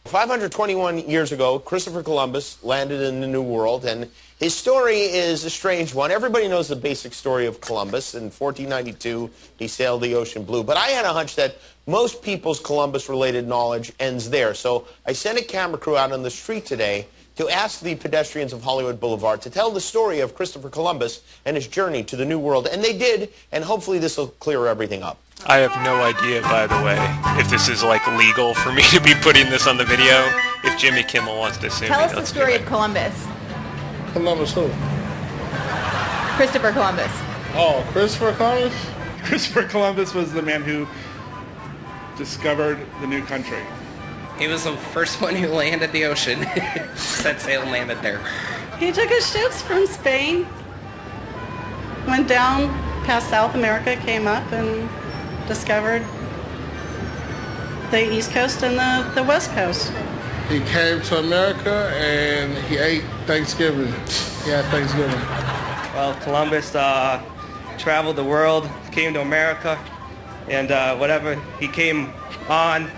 521 years ago, Christopher Columbus landed in the New World, and his story is a strange one. Everybody knows the basic story of Columbus. In 1492, he sailed the ocean blue. But I had a hunch that most people's Columbus-related knowledge ends there. So I sent a camera crew out on the street today to ask the pedestrians of Hollywood Boulevard to tell the story of Christopher Columbus and his journey to the New World. And they did, and hopefully this will clear everything up. I have no idea, by the way, if this is, like, legal for me to be putting this on the video. If Jimmy Kimmel wants to sue me, tell us the story of Columbus. Columbus who? Christopher Columbus. Oh, Christopher Columbus? Christopher Columbus was the man who discovered the new country. He was the first one who landed the ocean. Set sail and landed there. He took his ships from Spain, went down past South America, came up and discovered the East Coast and the West Coast. He came to America and he ate Thanksgiving. He had Thanksgiving. Well, Columbus traveled the world, came to America, and whatever he came on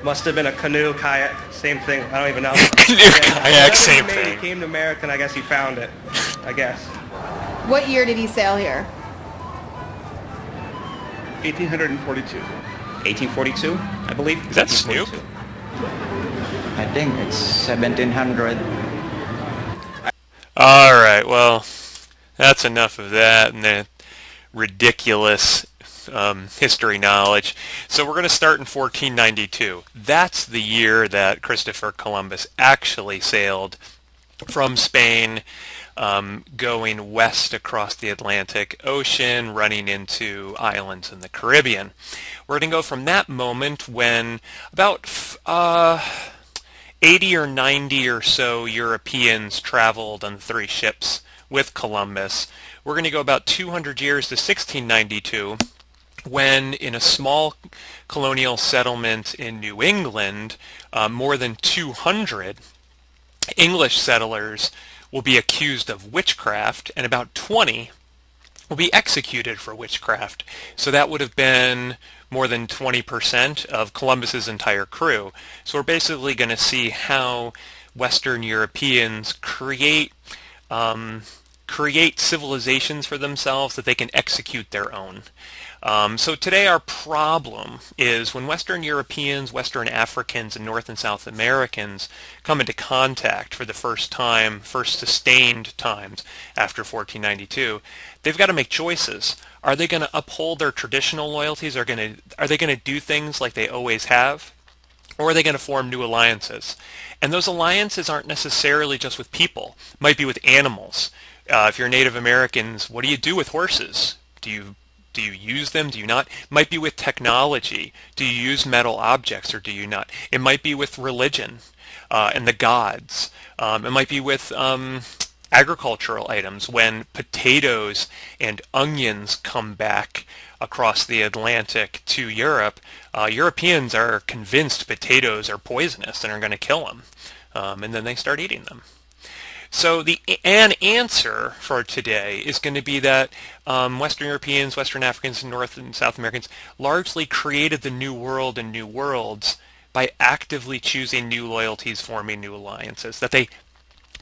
must have been a canoe, kayak, same thing. I don't even know. Canoe, kayak, same thing. He came to America, and I guess he found it, I guess. What year did he sail here? 1842. 1842, I believe. Is that Snoop? I think it's 1700. All right, well, that's enough of that and the ridiculous history knowledge. So we're going to start in 1492. That's the year that Christopher Columbus actually sailed from Spain, going west across the Atlantic Ocean, running into islands in the Caribbean. We're going to go from that moment when about 80 or 90 or so Europeans traveled on 3 ships with Columbus. We're going to go about 200 years to 1692, when in a small colonial settlement in New England, more than 200 English settlers will be accused of witchcraft, and about 20 will be executed for witchcraft. So that would have been more than 20% of Columbus's entire crew. So we're basically going to see how Western Europeans create civilizations for themselves that they can execute their own. So today our problem is when Western Europeans, Western Africans, and North and South Americans come into contact for the first time, first sustained times after 1492, they've got to make choices. Are they going to uphold their traditional loyalties? Are they going to do things like they always have? Or are they going to form new alliances? And those alliances aren't necessarily just with people. It might be with animals. If you're Native Americans, what do you do with horses? Do you use them? Do you not? It might be with technology. Do you use metal objects or do you not? It might be with religion and the gods. It might be with agricultural items. When potatoes and onions come back across the Atlantic to Europe, Europeans are convinced potatoes are poisonous and are going to kill them. And then they start eating them. So an answer for today is going to be that Western Europeans, Western Africans, and North and South Americans largely created the New World and New Worlds by actively choosing new loyalties, forming new alliances.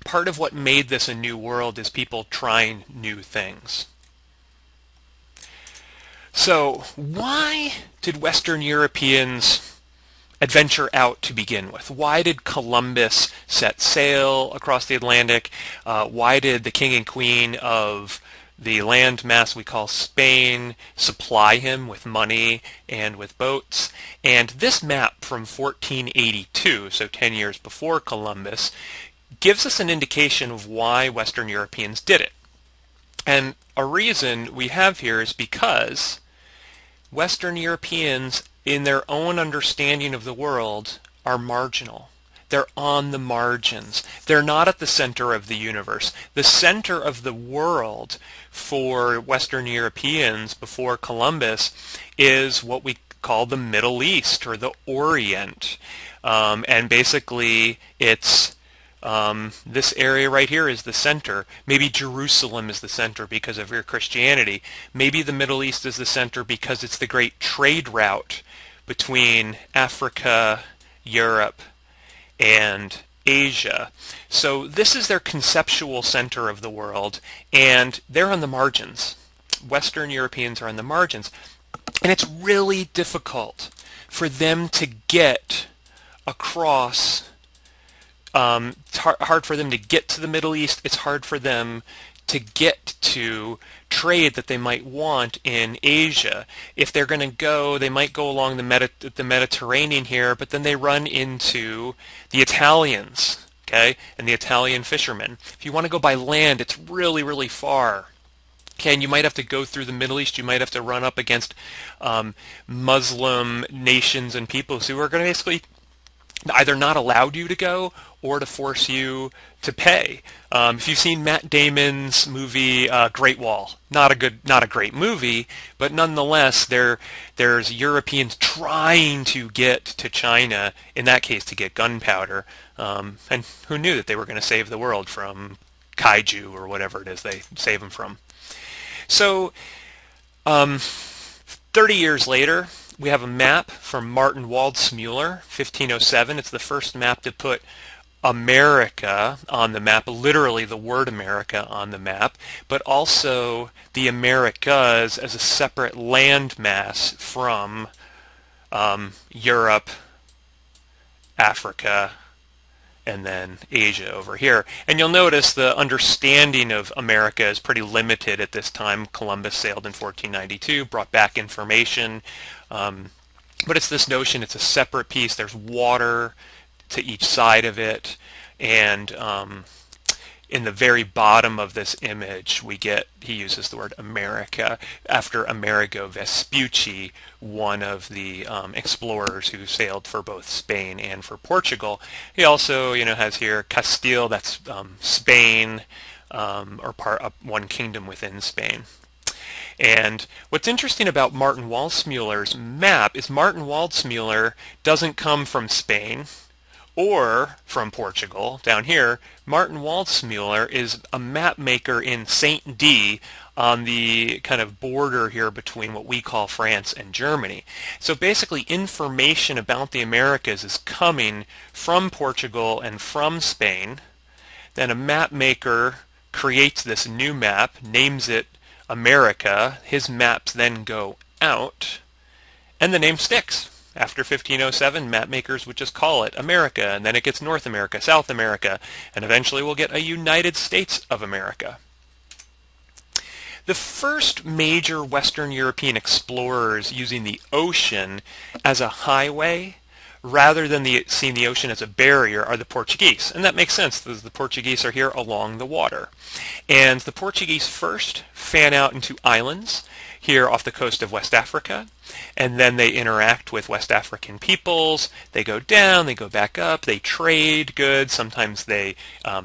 Part of what made this a new world is people trying new things. So why did Western Europeans adventure out to begin with? Why did Columbus set sail across the Atlantic? Why did the king and queen of the landmass we call Spain supply him with money and with boats? And this map from 1482, so 10 years before Columbus, gives us an indication of why Western Europeans did it. And a reason we have here is because Western Europeans, in their own understanding of the world, are marginal. They're on the margins. They're not at the center of the universe. The center of the world for Western Europeans before Columbus is what we call the Middle East or the Orient. And basically it's this area right here is the center. Maybe Jerusalem is the center because of your Christianity. Maybe the Middle East is the center because it's the great trade route between Africa, Europe, and Asia. So this is their conceptual center of the world, and they're on the margins. Western Europeans are on the margins. And it's really difficult for them to get across. It's hard for them to get to the Middle East. It's hard for them to get to trade that they might want in Asia. If they're going to go, they might go along the Mediterranean here, but then they run into the Italians, okay, and the Italian fishermen. If you want to go by land, it's really, really far. Okay, and you might have to go through the Middle East. You might have to run up against Muslim nations and peoples who are going to basically either not allow you to go or to force you to pay. If you've seen Matt Damon's movie Great Wall, not a great movie, but nonetheless, there's Europeans trying to get to China, in that case to get gunpowder, and who knew that they were going to save the world from kaiju or whatever it is they save them from. So 30 years later, we have a map from Martin Waldseemüller, 1507. It's the first map to put America on the map, literally the word America on the map, but also the Americas as a separate landmass from Europe, Africa, and then Asia over here. And you'll notice the understanding of America is pretty limited at this time. Columbus sailed in 1492, brought back information, but it's this notion, it's a separate piece. There's water to each side of it, and in the very bottom of this image he uses the word America after Amerigo Vespucci, one of the explorers who sailed for both Spain and for Portugal. He also has here Castile, that's Spain, or one kingdom within Spain. And what's interesting about Martin Waldseemüller's map is Martin Waldseemüller doesn't come from Spain or from Portugal. Down here, Martin Waldseemüller is a map maker in Saint-Dié on the kind of border here between what we call France and Germany. So basically information about the Americas is coming from Portugal and from Spain. Then a map maker creates this new map, names it America. His maps then go out, and the name sticks. After 1507, map makers would just call it America, and then it gets North America, South America, and eventually we'll get a United States of America. The first major Western European explorers using the ocean as a highway rather than seeing the ocean as a barrier are the Portuguese. And that makes sense, because the Portuguese are here along the water. And the Portuguese first fan out into islands here off the coast of West Africa, and then they interact with West African peoples. They go down, they go back up, they trade goods, sometimes they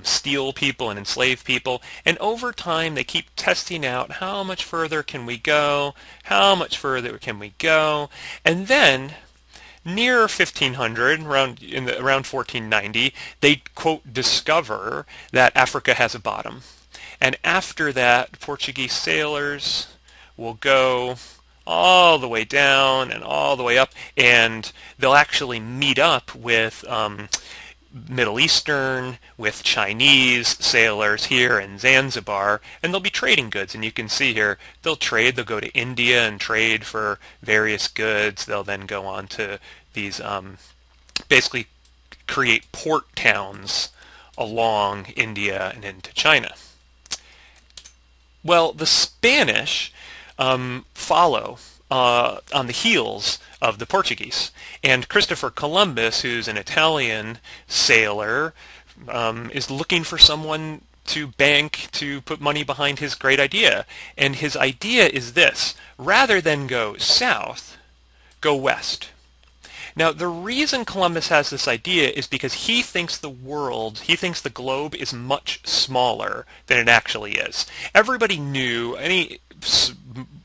steal people and enslave people, and over time they keep testing out how much further can we go, how much further can we go, and then near 1500, around 1490, they, quote, discover that Africa has a bottom. And after that, Portuguese sailors will go all the way down and all the way up, and they'll actually meet up with Middle Eastern, with Chinese sailors here in Zanzibar, and they'll be trading goods. And you can see here, they'll trade, they'll go to India and trade for various goods. They'll then go on to these, basically create port towns along India and into China. Well, the Spanish follow on the heels of the Portuguese. And Christopher Columbus, who's an Italian sailor, is looking for someone to bank, to put money behind his great idea. And his idea is this: rather than go south, go west. Now, the reason Columbus has this idea is because he thinks the globe is much smaller than it actually is. Everybody knew, any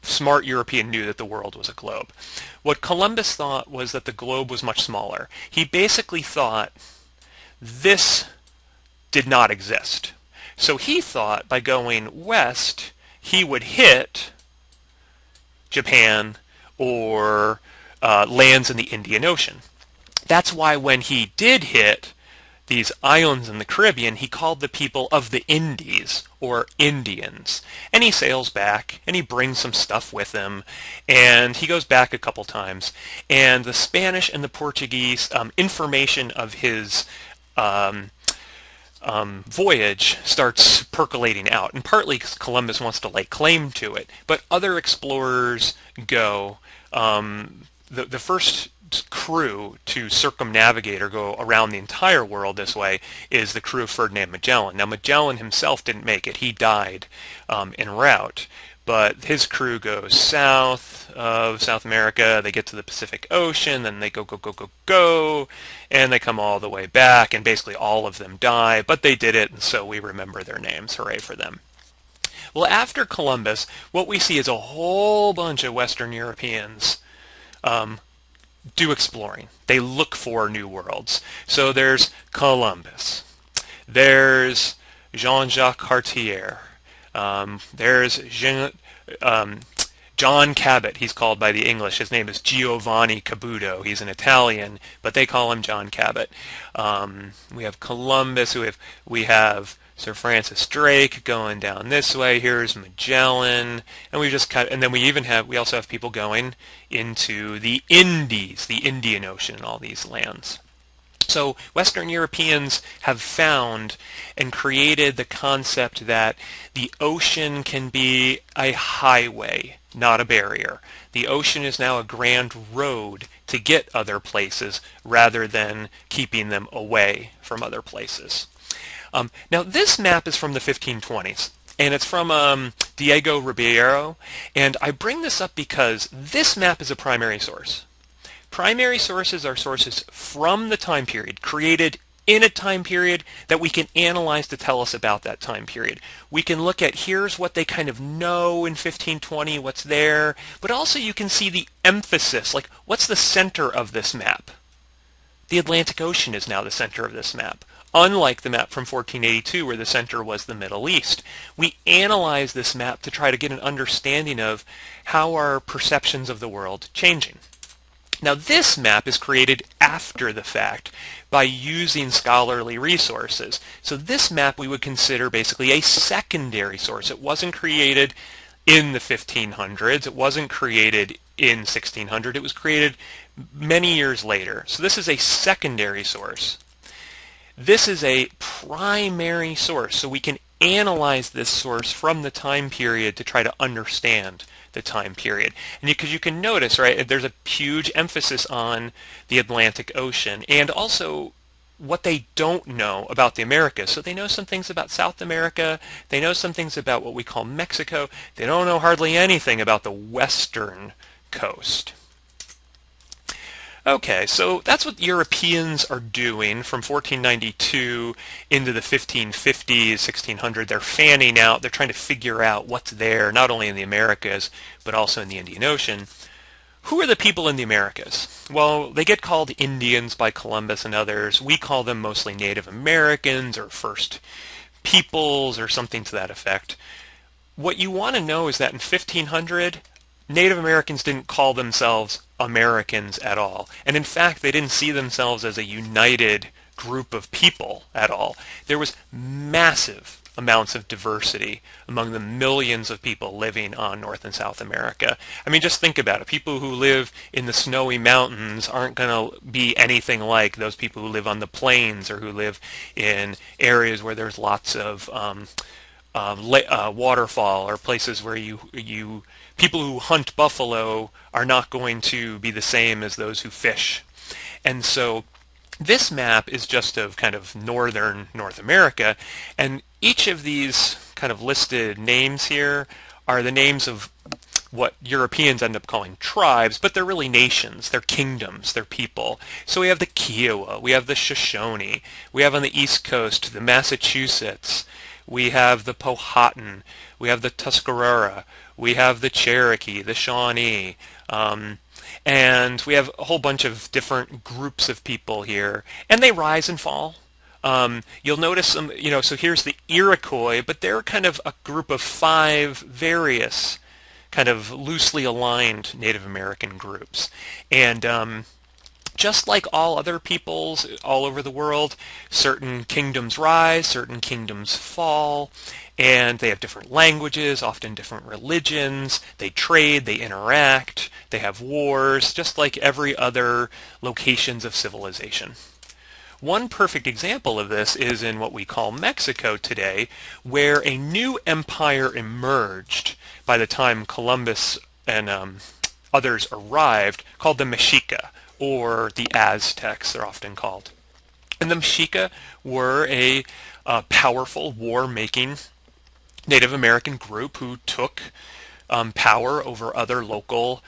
smart European knew that the world was a globe. What Columbus thought was that the globe was much smaller. He basically thought this did not exist. So he thought by going west, he would hit Japan or lands in the Indian Ocean. That's why when he did hit these islands in the Caribbean, he called the people of the Indies, or Indians. And he sails back, and he brings some stuff with him, and he goes back a couple times. And the Spanish and the Portuguese information of his voyage starts percolating out, and partly because Columbus wants to lay claim to it, but other explorers go. The first crew to circumnavigate or go around the entire world this way is the crew of Ferdinand Magellan. Now, Magellan himself didn't make it. He died en route. But his crew goes south of South America. They get to the Pacific Ocean. Then they go. And they come all the way back. And basically all of them die. But they did it, and so we remember their names. Hooray for them. Well, after Columbus, what we see is a whole bunch of Western Europeans do exploring. They look for new worlds. So there's Columbus. There's Jean-Jacques Cartier. There's John Cabot, he's called by the English. His name is Giovanni Cabuto. He's an Italian, but they call him John Cabot. We have Columbus. We have Sir Francis Drake going down this way. Here's Magellan, and we also have people going into the Indies, the Indian Ocean, and all these lands. So Western Europeans have found and created the concept that the ocean can be a highway, not a barrier. The ocean is now a grand road to get other places rather than keeping them away from other places. Now this map is from the 1520s, and it's from Diego Ribeiro, and I bring this up because this map is a primary source. Primary sources are sources from the time period, created in a time period that we can analyze to tell us about that time period. We can look at here's what they kind of know in 1520, what's there, but also you can see the emphasis, like what's the center of this map? The Atlantic Ocean is now the center of this map. Unlike the map from 1482 where the center was the Middle East. We analyze this map to try to get an understanding of how our perceptions of the world changing. Now this map is created after the fact by using scholarly resources. So this map we would consider basically a secondary source. It wasn't created in the 1500s. It wasn't created in 1600. It was created many years later. So this is a secondary source. This is a primary source. So we can analyze this source from the time period to try to understand the time period. And because you can notice, right, there's a huge emphasis on the Atlantic Ocean and also what they don't know about the Americas. So they know some things about South America. They know some things about what we call Mexico. They don't know hardly anything about the western coast. Okay, so that's what Europeans are doing from 1492 into the 1550s, 1600. They're fanning out. They're trying to figure out what's there, not only in the Americas, but also in the Indian Ocean. Who are the people in the Americas? Well, they get called Indians by Columbus and others. We call them mostly Native Americans or First Peoples or something to that effect. What you want to know is that in 1500, Native Americans didn't call themselves Americans at all. And in fact, they didn't see themselves as a united group of people at all. There was massive amounts of diversity among the millions of people living on North and South America. I mean, just think about it. People who live in the snowy mountains aren't going to be anything like those people who live on the plains or who live in areas where there's lots of waterfall or places where people who hunt buffalo are not going to be the same as those who fish. And so this map is just of kind of northern North America, and each of these kind of listed names here are the names of what Europeans end up calling tribes, but they're really nations, they're kingdoms, they're people. So we have the Kiowa, we have the Shoshone, we have on the East Coast the Massachusetts, we have the Powhatan, we have the Tuscarora, we have the Cherokee, the Shawnee, and we have a whole bunch of different groups of people here, and they rise and fall. You'll notice some, so here's the Iroquois, but they're kind of a group of 5 various kind of loosely aligned Native American groups. And Just like all other peoples all over the world, certain kingdoms rise, certain kingdoms fall, and they have different languages, often different religions. They trade, they interact, they have wars, just like every other locations of civilization. One perfect example of this is in what we call Mexico today, where a new empire emerged by the time Columbus and others arrived, called the Mexica, or the Aztecs, they're often called. And the Mexica were a powerful war-making Native American group who took power over other local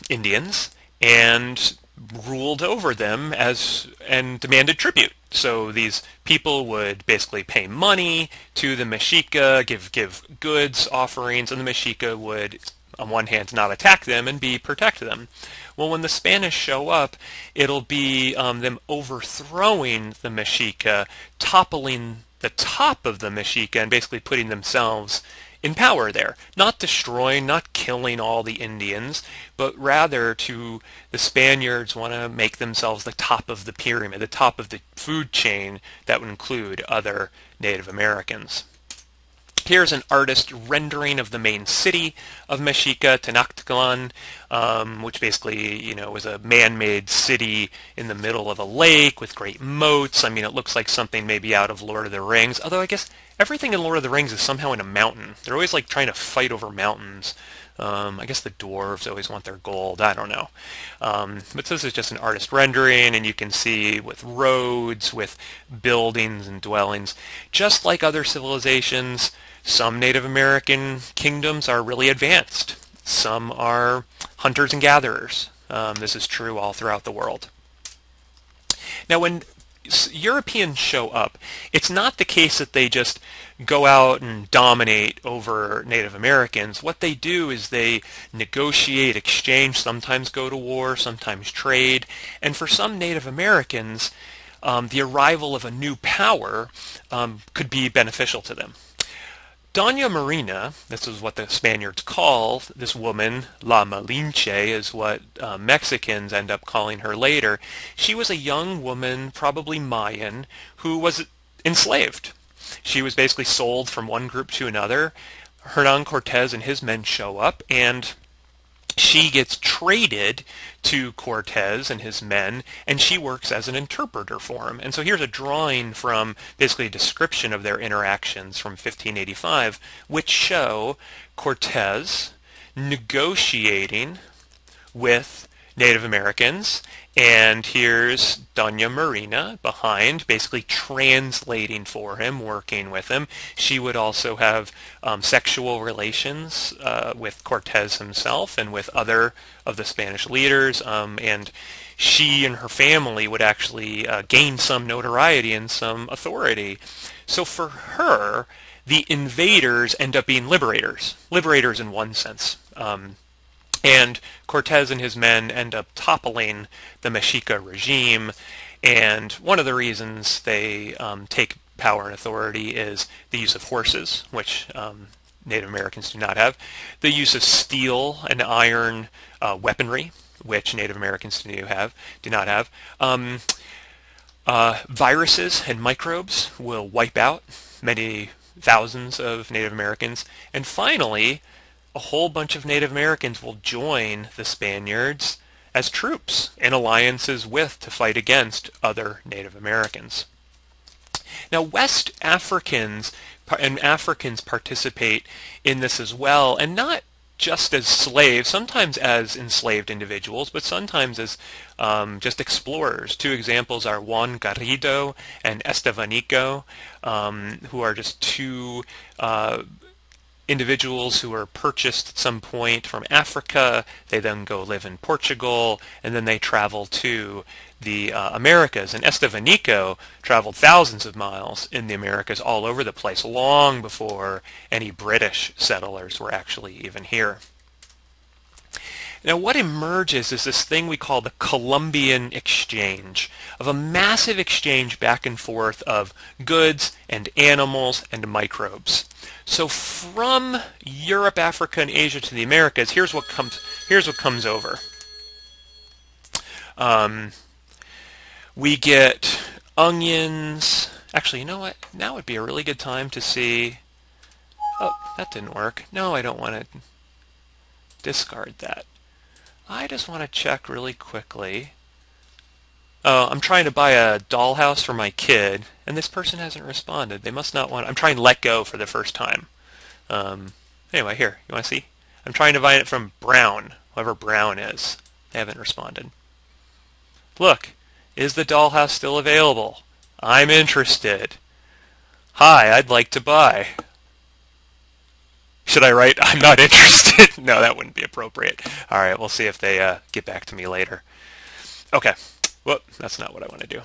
Indians and ruled over them and demanded tribute. So these people would basically pay money to the Mexica, give goods, offerings, and the Mexica would, on one hand, not attack them and protect them. Well, when the Spanish show up, it'll be them overthrowing the Mexica, toppling the top of the Mexica, and basically putting themselves in power there. Not destroying, not killing all the Indians, but rather the Spaniards want to make themselves the top of the pyramid, the top of the food chain that would include other Native Americans. Here's an artist rendering of the main city of Mexica, Tenochtitlan, which basically, was a man-made city in the middle of a lake with great moats. I mean, it looks like something maybe out of Lord of the Rings, although I guess everything in Lord of the Rings is somehow in a mountain. They're always like trying to fight over mountains. I guess the dwarves always want their gold. I don't know. But this is just an artist rendering, and you can see with roads, with buildings and dwellings. Just like other civilizations, some Native American kingdoms are really advanced. Some are hunters and gatherers. This is true all throughout the world. Now, when Europeans show up, it's not the case that they just go out and dominate over Native Americans. What they do is they negotiate, exchange, sometimes go to war, sometimes trade. And for some Native Americans, the arrival of a new power could be beneficial to them. Doña Marina, this is what the Spaniards call this woman, La Malinche is what Mexicans end up calling her later. She was a young woman, probably Mayan, who was enslaved. She was basically sold from one group to another. Hernan Cortez and his men show up, and she gets traded to Cortez and his men, and she works as an interpreter for him. And so here's a drawing from basically a description of their interactions from 1585, which show Cortez negotiating with Native Americans, and here's Doña Marina behind, basically translating for him, working with him. She would also have sexual relations with Cortez himself and with other of the Spanish leaders, and she and her family would actually gain some notoriety and some authority. So for her, the invaders end up being liberators in one sense. And Cortez and his men end up toppling the Mexica regime, and one of the reasons they take power and authority is the use of horses, which Native Americans do not have, the use of steel and iron weaponry, which Native Americans do not have. Viruses and microbes will wipe out many thousands of Native Americans, and finally, a whole bunch of Native Americans will join the Spaniards as troops in alliances to fight against other Native Americans. Now, West Africans and Africans participate in this as well, and not just as slaves, sometimes as enslaved individuals, but sometimes as just explorers. Two examples are Juan Garrido and Estevanico, who are just two individuals who were purchased at some point from Africa. They then go live in Portugal, and then they travel to the Americas. And Estevanico traveled thousands of miles in the Americas all over the place, long before any British settlers were actually even here. Now, what emerges is this thing we call the Columbian Exchange, of a massive exchange back and forth of goods and animals and microbes. So from Europe, Africa, and Asia to the Americas, here's what comes over. We get onions. Actually, you know what? Now would be a really good time to see... Oh, that didn't work. No, I don't want to discard that. I just want to check really quickly. Oh, I'm trying to buy a dollhouse for my kid, and this person hasn't responded. They must not want... I'm trying to let go for the first time. Anyway, here. You want to see? I'm trying to buy it from Brown, whoever Brown is. They haven't responded. Look, is the dollhouse still available? I'm interested. Hi, I'd like to buy. Should I write, I'm not interested? No, that wouldn't be appropriate. All right, we'll see if they get back to me later. Okay. Whoop, that's not what I want to do.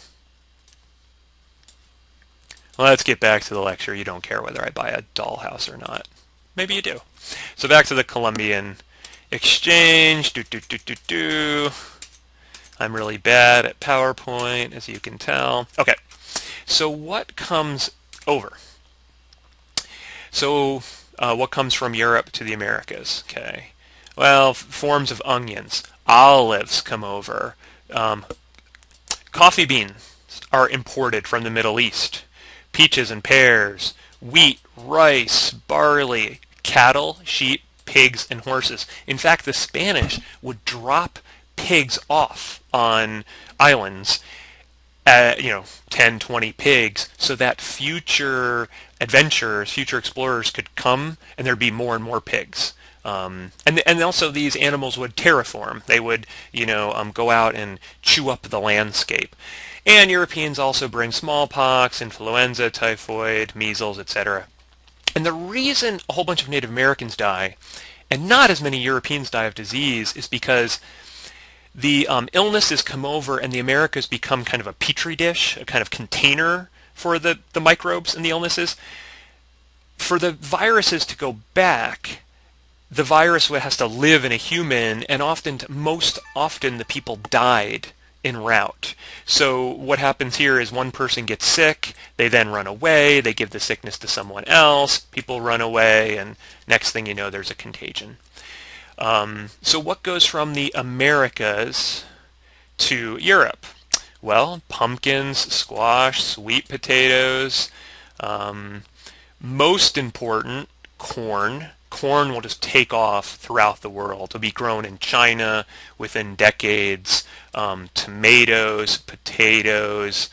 Let's get back to the lecture. You don't care whether I buy a dollhouse or not. Maybe you do. So back to the Columbian Exchange. I'm really bad at PowerPoint, as you can tell. Okay, so what comes over? So what comes from Europe to the Americas? Okay, well, forms of onions. Olives come over. Coffee beans are imported from the Middle East. Peaches and pears, wheat, rice, barley, cattle, sheep, pigs, and horses. In fact, the Spanish would drop pigs off on islands, 10, 20 pigs, so that future adventurers, future explorers could come and there'd be more and more pigs. And also these animals would terraform. They would, go out and chew up the landscape. And Europeans also bring smallpox, influenza, typhoid, measles, etc. And the reason a whole bunch of Native Americans die, and not as many Europeans die of disease, is because the illnesses come over and the Americas become kind of a petri dish, a kind of container for the microbes and the illnesses. For the viruses to go back, the virus has to live in a human, and most often the people died en route. So what happens here is one person gets sick, they then run away, they give the sickness to someone else, people run away, and next thing you know, there's a contagion. So what goes from the Americas to Europe? Well, pumpkins, squash, sweet potatoes, most important, corn. Corn will just take off throughout the world. It'll be grown in China within decades. Tomatoes, potatoes,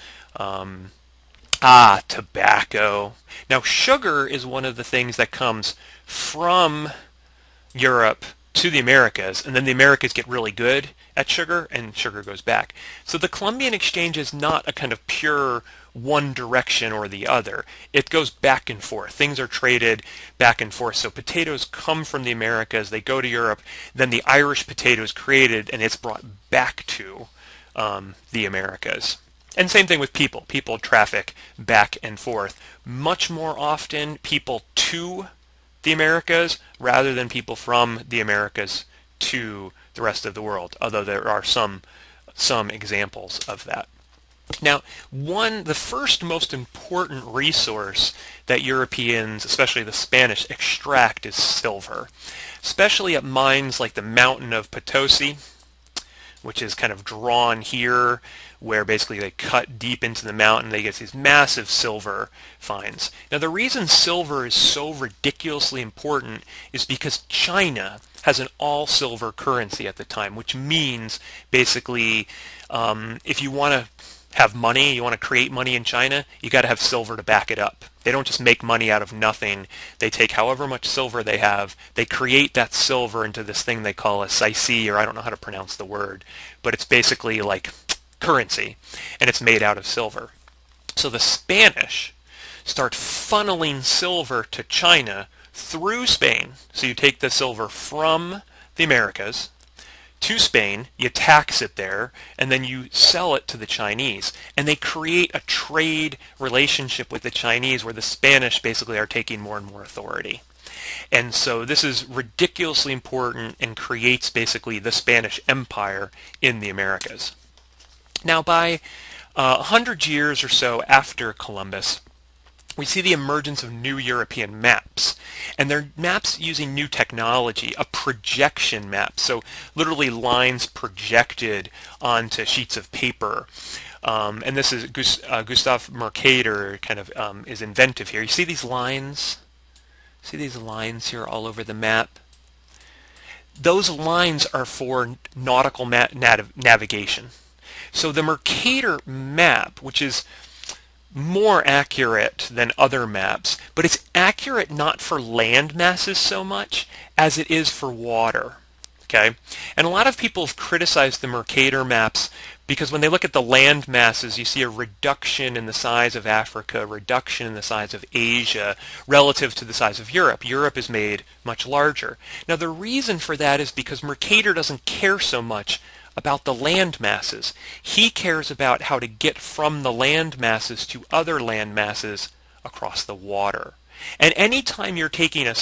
tobacco. Now, sugar is one of the things that comes from Europe to the Americas, and then the Americas get really good at sugar, and sugar goes back. So the Columbian Exchange is not a kind of pure one direction or the other. It goes back and forth. Things are traded back and forth. So potatoes come from the Americas, they go to Europe, then the Irish potato is created and it's brought back to the Americas. And same thing with people. People traffic back and forth. Much more often people to the Americas rather than people from the Americas to the rest of the world, although there are some examples of that. Now, the first most important resource that Europeans, especially the Spanish, extract is silver, especially at mines like the Mountain of Potosi, which is kind of drawn here, where basically they cut deep into the mountain, they get these massive silver finds. Now, the reason silver is so ridiculously important is because China has an all-silver currency at the time, which means basically if you want to have money, you want to create money in China, you got to have silver to back it up. They don't just make money out of nothing. They take however much silver they have, they create that silver into this thing they call a saici, or I don't know how to pronounce the word, but it's basically like currency, and it's made out of silver. So the Spanish start funneling silver to China through Spain. So you take the silver from the Americas to Spain, you tax it there, and then you sell it to the Chinese. And they create a trade relationship with the Chinese where the Spanish basically are taking more and more authority. And so this is ridiculously important and creates basically the Spanish Empire in the Americas. Now, by 100 years or so after Columbus, we see the emergence of new European maps. And they're maps using new technology, a projection map. So literally lines projected onto sheets of paper. And this is Gustav Mercator kind of is inventive here. You see these lines? See these lines here all over the map? Those lines are for nautical navigation. So the Mercator map, which is more accurate than other maps, but it's accurate not for land masses so much as it is for water. Okay? And a lot of people have criticized the Mercator maps because when they look at the land masses, you see a reduction in the size of Africa, a reduction in the size of Asia relative to the size of Europe. Europe is made much larger. Now the reason for that is because Mercator doesn't care so much about the land masses. He cares about how to get from the land masses to other land masses across the water. And anytime you're taking a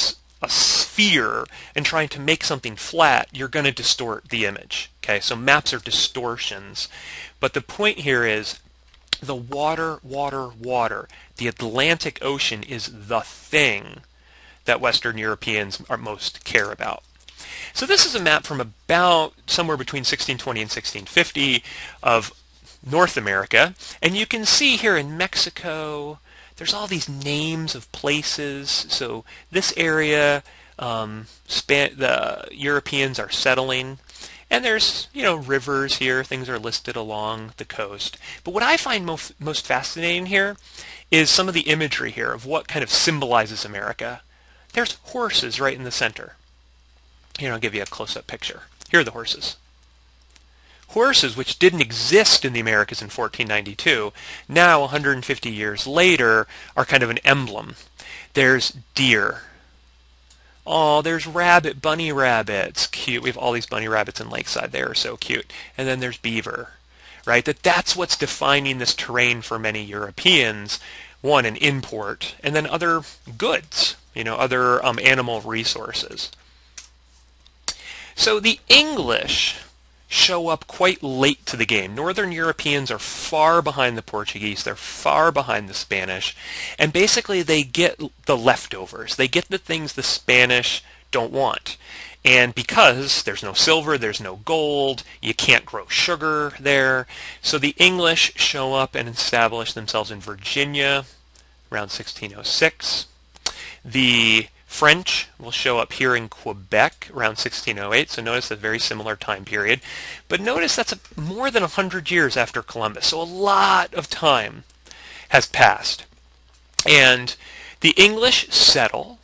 sphere and trying to make something flat, you're going to distort the image. Okay, so maps are distortions. But the point here is the water, the Atlantic Ocean is the thing that Western Europeans are most care about. So this is a map from about somewhere between 1620 and 1650 of North America. And you can see here in Mexico, there's all these names of places. So this area, the Europeans are settling. And there's, rivers here. Things are listed along the coast. But what I find most fascinating here is some of the imagery here of what kind of symbolizes America. There's horses right in the center. Here, I'll give you a close-up picture. Here are the horses. Horses, which didn't exist in the Americas in 1492, now 150 years later, are kind of an emblem. There's deer. Oh, there's bunny rabbits. Cute. We have all these bunny rabbits in Lakeside. They are so cute. And then there's beaver, right? That's what's defining this terrain for many Europeans. One, an import, and then other goods, other animal resources. So the English show up quite late to the game. Northern Europeans are far behind the Portuguese. They're far behind the Spanish. And basically they get the leftovers. They get the things the Spanish don't want. And because there's no silver, there's no gold, you can't grow sugar there. So the English show up and establish themselves in Virginia around 1606. The French will show up here in Quebec around 1608, so notice a very similar time period. But notice that's more than 100 years after Columbus, so a lot of time has passed. And the English settle,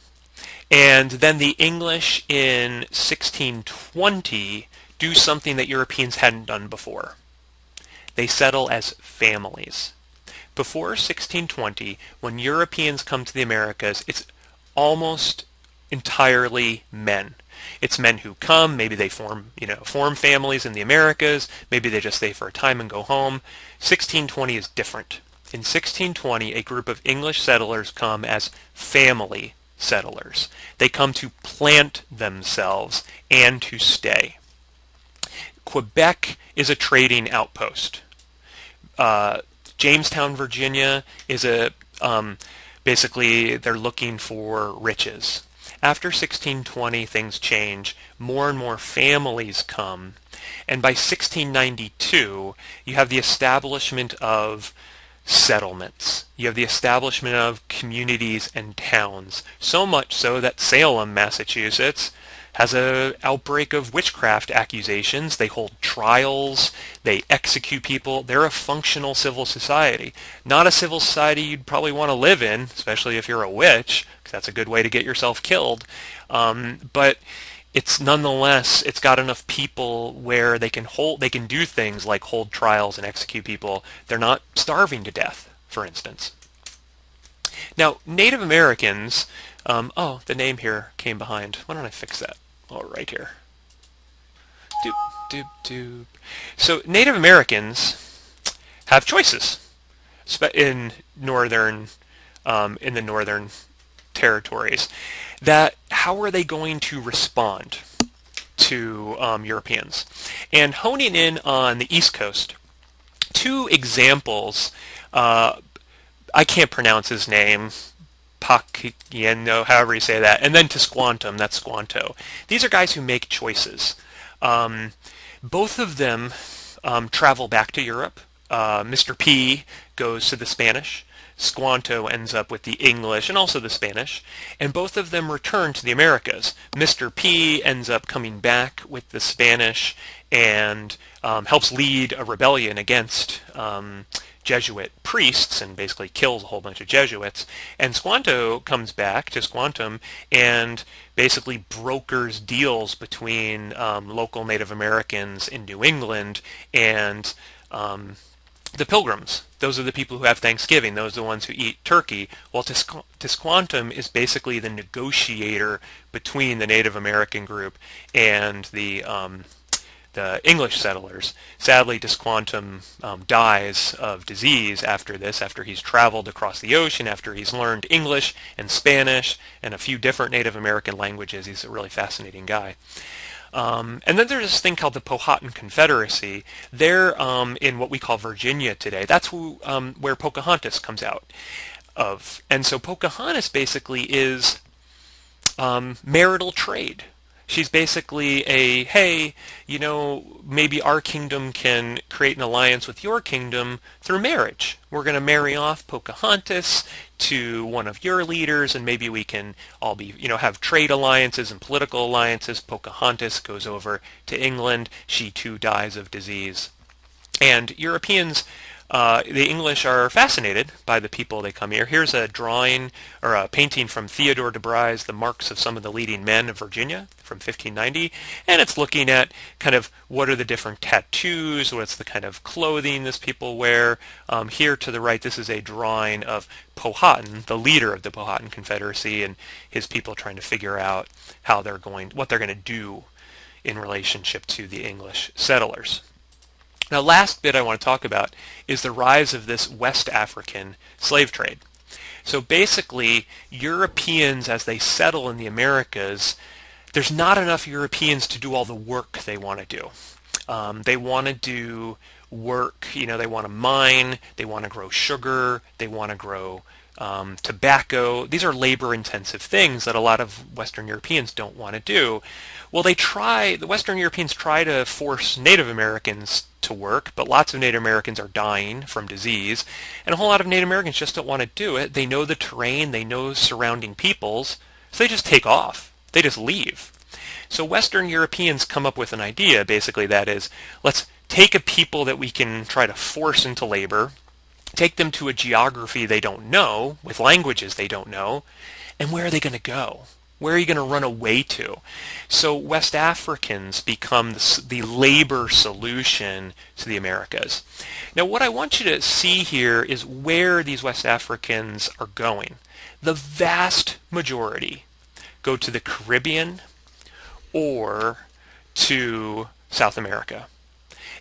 and then the English in 1620 do something that Europeans hadn't done before. They settle as families. Before 1620, when Europeans come to the Americas, it's almost entirely men. It's men who come, maybe they form families in the Americas, maybe they just stay for a time and go home. 1620 is different. In 1620, a group of English settlers come as family settlers. They come to plant themselves and to stay. Quebec is a trading outpost. Jamestown, Virginia is basically they're looking for riches. After 1620, things change. More and more families come. And by 1692, you have the establishment of settlements. You have the establishment of communities and towns. So much so that Salem, Massachusetts, has an outbreak of witchcraft accusations. They hold trials. They execute people. They're a functional civil society. Not a civil society you'd probably want to live in, especially if you're a witch, because that's a good way to get yourself killed. But it's nonetheless, it's got enough people where they can do things like hold trials and execute people. They're not starving to death, for instance. Now, Native Americans, the name here came behind. Why don't I fix that? Oh, right here. Doop, doop, doop. So Native Americans have choices in the northern territories. That how are they going to respond to Europeans? And honing in on the East Coast, two examples I can't pronounce his name, Paciano, however you say that, and then Tisquantum, that's Squanto. These are guys who make choices. Both of them travel back to Europe. Mr. P goes to the Spanish. Squanto ends up with the English and also the Spanish, and both of them return to the Americas. Mr. P ends up coming back with the Spanish and helps lead a rebellion against Jesuit priests and basically kills a whole bunch of Jesuits. And Squanto comes back to Squantum and basically brokers deals between local Native Americans in New England and the Pilgrims. Those are the people who have Thanksgiving. Those are the ones who eat turkey. Well, Tisquantum is basically the negotiator between the Native American group and the English settlers. Sadly, Tisquantum dies of disease after this, after he's traveled across the ocean, after he's learned English and Spanish and a few different Native American languages. He's a really fascinating guy. And then there's this thing called the Powhatan Confederacy. They're in what we call Virginia today. That's where Pocahontas comes out of. And so Pocahontas basically is marital trade. She's basically hey, maybe our kingdom can create an alliance with your kingdom through marriage. We're going to marry off Pocahontas to one of your leaders, and maybe we can all be, have trade alliances and political alliances. Pocahontas goes over to England. She too dies of disease. And Europeans, the English are fascinated by the people they come here. Here's a drawing or a painting from Theodore de Bry's The Marks of Some of the Leading Men of Virginia from 1590, and it's looking at kind of what are the different tattoos, what's the kind of clothing this people wear. Here to the right, this is a drawing of Powhatan, the leader of the Powhatan Confederacy, and his people trying to figure out what they're going to do in relationship to the English settlers. Now, last bit I want to talk about is the rise of this West African slave trade. So basically, Europeans, as they settle in the Americas, there's not enough Europeans to do all the work they want to do. They want to do work, they want to mine, they want to grow sugar, they want to grow tobacco. These are labor-intensive things that a lot of Western Europeans don't want to do. Well, the Western Europeans try to force Native Americans to work, but lots of Native Americans are dying from disease, and a whole lot of Native Americans just don't want to do it. They know the terrain, they know surrounding peoples, so they just take off. They just leave. So Western Europeans come up with an idea, basically, that is, let's take a people that we can try to force into labor, take them to a geography they don't know, with languages they don't know, and where are they going to go? Where are you going to run away to? So West Africans become the labor solution to the Americas. Now, what I want you to see here is where these West Africans are going. The vast majority go to the Caribbean or to South America.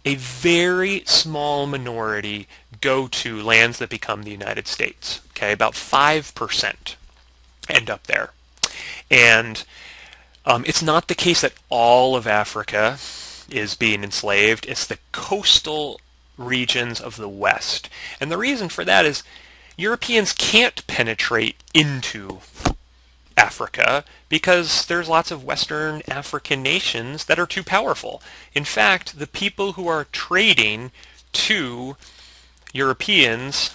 A very small minority go to lands that become the United States. Okay, about 5% end up there. And it's not the case that all of Africa is being enslaved. It's the coastal regions of the West. And the reason for that is Europeans can't penetrate into Africa because there's lots of Western African nations that are too powerful. In fact, the people who are trading to Europeans,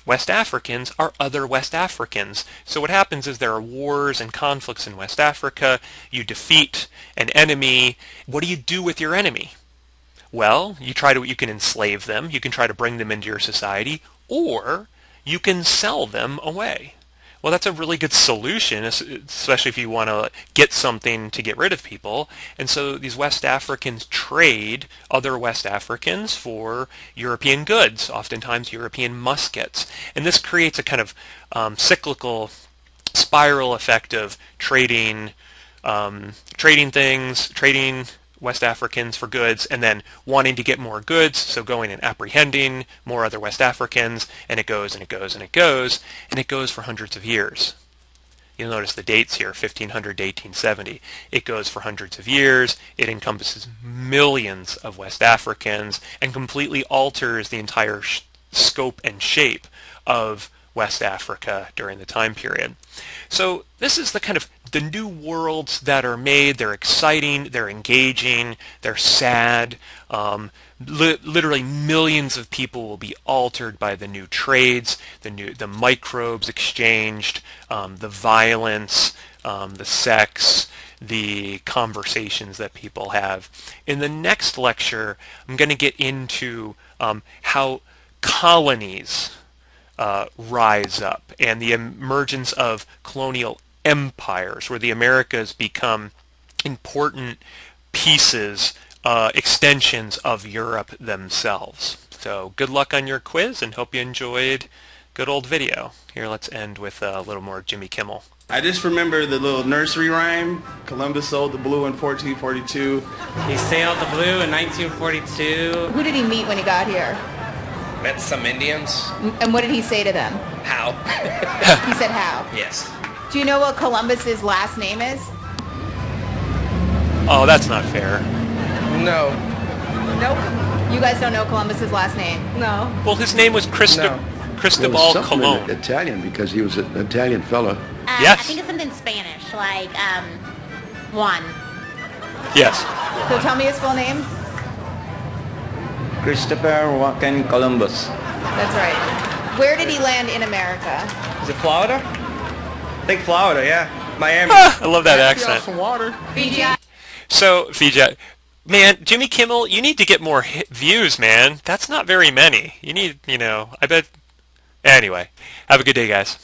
West Africans, are other West Africans. So what happens is there are wars and conflicts in West Africa. You defeat an enemy. What do you do with your enemy? Well, you can enslave them. You can try to bring them into your society, or you can sell them away. Well, that's a really good solution, especially if you want to get something to get rid of people. And so these West Africans trade other West Africans for European goods, oftentimes European muskets. And this creates a kind of cyclical spiral effect of trading West Africans for goods, and then wanting to get more goods, so going and apprehending more other West Africans, and it goes and it goes and it goes, and it goes for hundreds of years. You'll notice the dates here, 1500 to 1870. It goes for hundreds of years. It encompasses millions of West Africans and completely alters the entire scope and shape of West Africa during the time period. So this is the kind of the new worlds that are made. They're exciting, they're engaging, they're sad. Literally millions of people will be altered by the new trades, the microbes exchanged, the violence, the sex, the conversations that people have. In the next lecture, I'm going to get into how colonies rise up and the emergence of colonial empires, where the Americas become important pieces, extensions of Europe themselves. So good luck on your quiz, and hope you enjoyed good old video. Here, let's end with a little more Jimmy Kimmel. I just remember the little nursery rhyme. Columbus sailed the blue in 1442. He sailed the blue in 1942. Who did he meet when he got here? Met some Indians. And what did he say to them? How? He said how? Yes. Do you know what Columbus's last name is? Oh, that's not fair. No. Nope. You guys don't know Columbus's last name? No. Well, his name was Cristobal Colon. Italian, because he was an Italian fella. Yes. I think it's something Spanish, like Juan. Yes. So tell me his full name. Christopher Joaquin Columbus. That's right. Where did he land in America? Is it Florida? I think Florida, yeah. Miami. I love that accent. Some water. Fiji. So, Fiji, man, Jimmy Kimmel, you need to get more views, man. That's not very many. You need, I bet. Anyway, have a good day, guys.